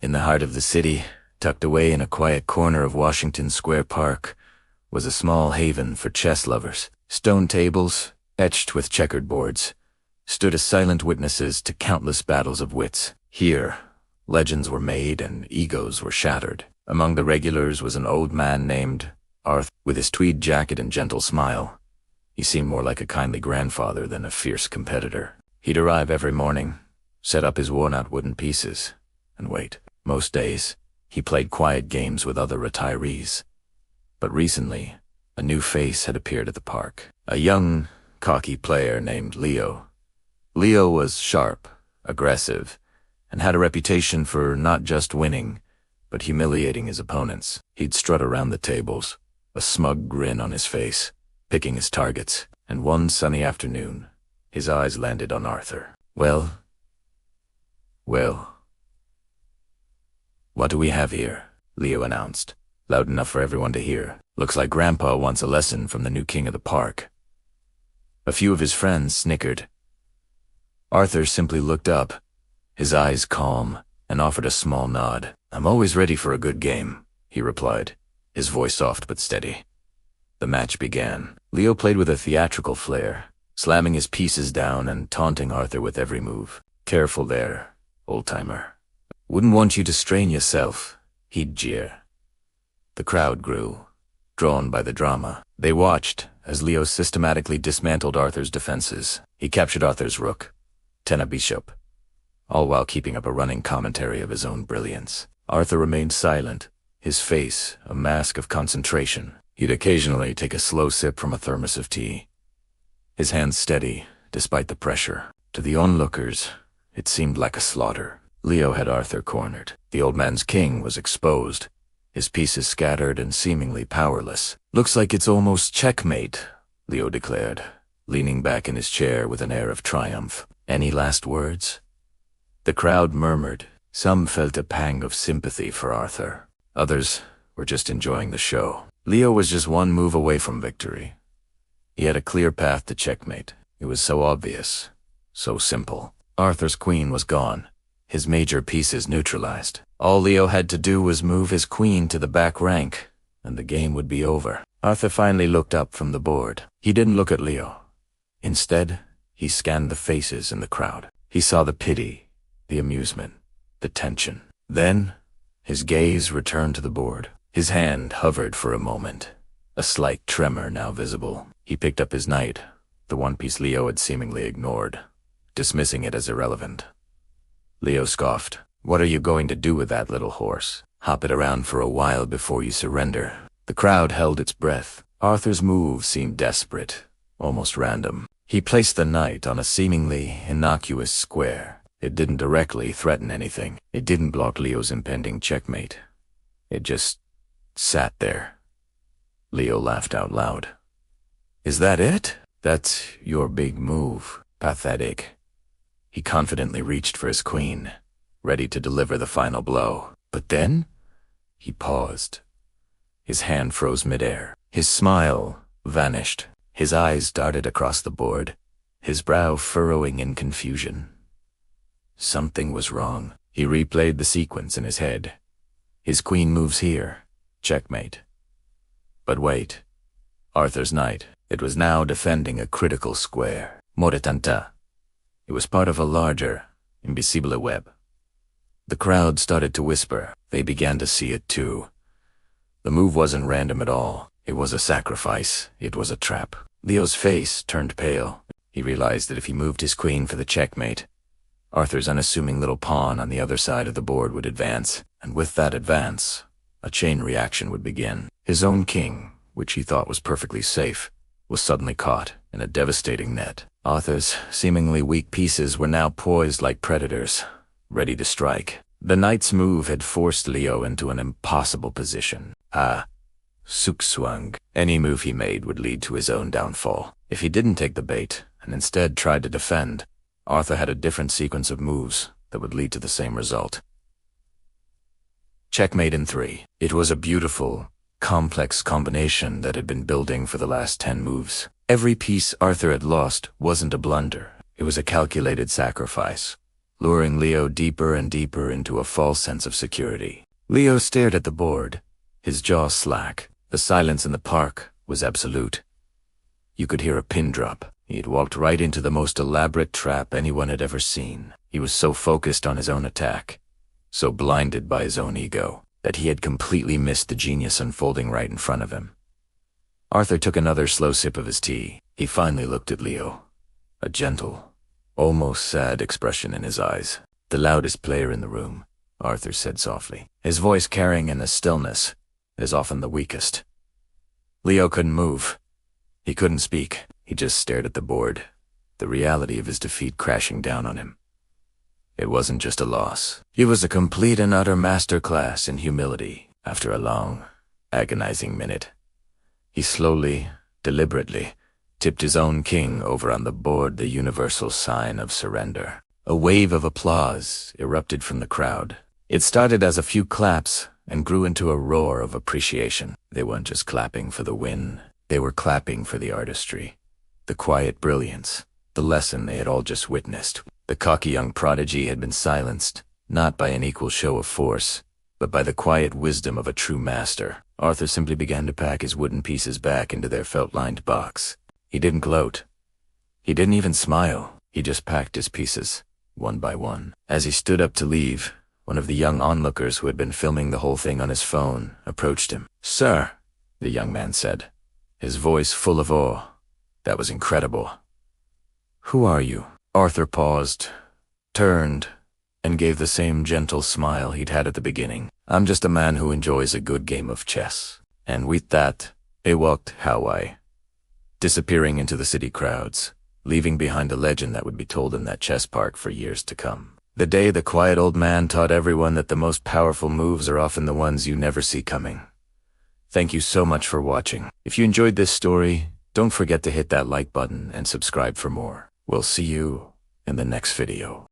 In the heart of the city, tucked away in a quiet corner of Washington Square Park, was a small haven for chess lovers. Stone tables, etched with checkered boards, stood as silent witnesses to countless battles of wits. Here, legends were made and egos were shattered. Among the regulars was an old man named Arthur, with his tweed jacket and gentle smile. He seemed more like a kindly grandfather than a fierce competitor. He'd arrive every morning, set up his worn-out wooden pieces, and wait. Most days, he played quiet games with other retirees. But recently, a new face had appeared at the park. A young, cocky player named Leo. Leo was sharp, aggressive, and had a reputation for not just winning, but humiliating his opponents. He'd strut around the tables, a smug grin on his face, picking his targets, and one sunny afternoon, his eyes landed on Arthur. Well, what do we have here? Leo announced, loud enough for everyone to hear. Looks like Grandpa wants a lesson from the new king of the park. A few of his friends snickered. Arthur simply looked up, his eyes calm, and offered a small nod. I'm always ready for a good game, he replied, his voice soft but steady. The match began. Leo played with a theatrical flair, slamming his pieces down and taunting Arthur with every move. Careful there, old-timer. Wouldn't want you to strain yourself, he'd jeer. The crowd grew, drawn by the drama. They watched as Leo systematically dismantled Arthur's defenses. He captured Arthur's rook, ten a bishop, all while keeping up a running commentary of his own brilliance. Arthur remained silent, his face a mask of concentration. He'd occasionally take a slow sip from a thermos of tea, his hands steady despite the pressure. To the onlookers, it seemed like a slaughter. Leo had Arthur cornered. The old man's king was exposed, his pieces scattered and seemingly powerless. Looks like it's almost checkmate, Leo declared, leaning back in his chair with an air of triumph. Any last words? The crowd murmured. Some felt a pang of sympathy for Arthur. Others were just enjoying the show. Leo was just one move away from victory. He had a clear path to checkmate. It was so obvious, so simple. Arthur's queen was gone, his major pieces neutralized. All Leo had to do was move his queen to the back rank, and the game would be over. Arthur finally looked up from the board. He didn't look at Leo. Instead, he scanned the faces in the crowd. He saw the pity, the amusement, the tension. Then, his gaze returned to the board. His hand hovered for a moment, a slight tremor now visible. He picked up his knight, the one piece Leo had seemingly ignored, dismissing it as irrelevant. Leo scoffed. What are you going to do with that little horse? Hop it around for a while before you surrender. The crowd held its breath. Arthur's move seemed desperate, almost random. He placed the knight on a seemingly innocuous square. It didn't directly threaten anything. It didn't block Leo's impending checkmate. It just sat there. Leo laughed out loud. Is that it? That's your big move. Pathetic. He confidently reached for his queen, ready to deliver the final blow. But then, he paused. His hand froze midair. His smile vanished. His eyes darted across the board, his brow furrowing in confusion. Something was wrong. He replayed the sequence in his head. His queen moves here. Checkmate. But wait. Arthur's knight. It was now defending a critical square. Moretanta. It was part of a larger, invisible web. The crowd started to whisper. They began to see it too. The move wasn't random at all. It was a sacrifice. It was a trap. Leo's face turned pale. He realized that if he moved his queen for the checkmate, Arthur's unassuming little pawn on the other side of the board would advance, and with that advance, a chain reaction would begin. His own king, which he thought was perfectly safe, was suddenly caught in a devastating net. Arthur's seemingly weak pieces were now poised like predators, ready to strike. The knight's move had forced Leo into an impossible position. Sukswang. Any move he made would lead to his own downfall. If he didn't take the bait and instead tried to defend, Arthur had a different sequence of moves that would lead to the same result. Checkmate in 3. It was a beautiful, complex combination that had been building for the last 10 moves. Every piece Arthur had lost wasn't a blunder. It was a calculated sacrifice, luring Leo deeper and deeper into a false sense of security. Leo stared at the board, his jaw slack. The silence in the park was absolute. You could hear a pin drop. He had walked right into the most elaborate trap anyone had ever seen. He was so focused on his own attack, so blinded by his own ego, that he had completely missed the genius unfolding right in front of him. Arthur took another slow sip of his tea. He finally looked at Leo, a gentle, almost sad expression in his eyes. "The loudest player in the room," Arthur said softly, his voice carrying in a stillness is often the weakest. Leo couldn't move. He couldn't speak. He just stared at the board, the reality of his defeat crashing down on him. It wasn't just a loss. It was a complete and utter masterclass in humility. After a long, agonizing minute, he slowly, deliberately, tipped his own king over on the board, the universal sign of surrender. A wave of applause erupted from the crowd. It started as a few claps and grew into a roar of appreciation. They weren't just clapping for the win. They were clapping for the artistry, the quiet brilliance, the lesson they had all just witnessed. The cocky young prodigy had been silenced, not by an equal show of force, but by the quiet wisdom of a true master. Arthur simply began to pack his wooden pieces back into their felt-lined box. He didn't gloat. He didn't even smile. He just packed his pieces, one by one. As he stood up to leave, one of the young onlookers who had been filming the whole thing on his phone approached him. "Sir," the young man said, his voice full of awe. That was incredible. "Who are you?" Arthur paused, turned, and gave the same gentle smile he'd had at the beginning. "I'm just a man who enjoys a good game of chess." And with that, they walked Hawaii, disappearing into the city crowds, leaving behind a legend that would be told in that chess park for years to come. The day the quiet old man taught everyone that the most powerful moves are often the ones you never see coming. Thank you so much for watching. If you enjoyed this story, don't forget to hit that like button and subscribe for more. We'll see you in the next video.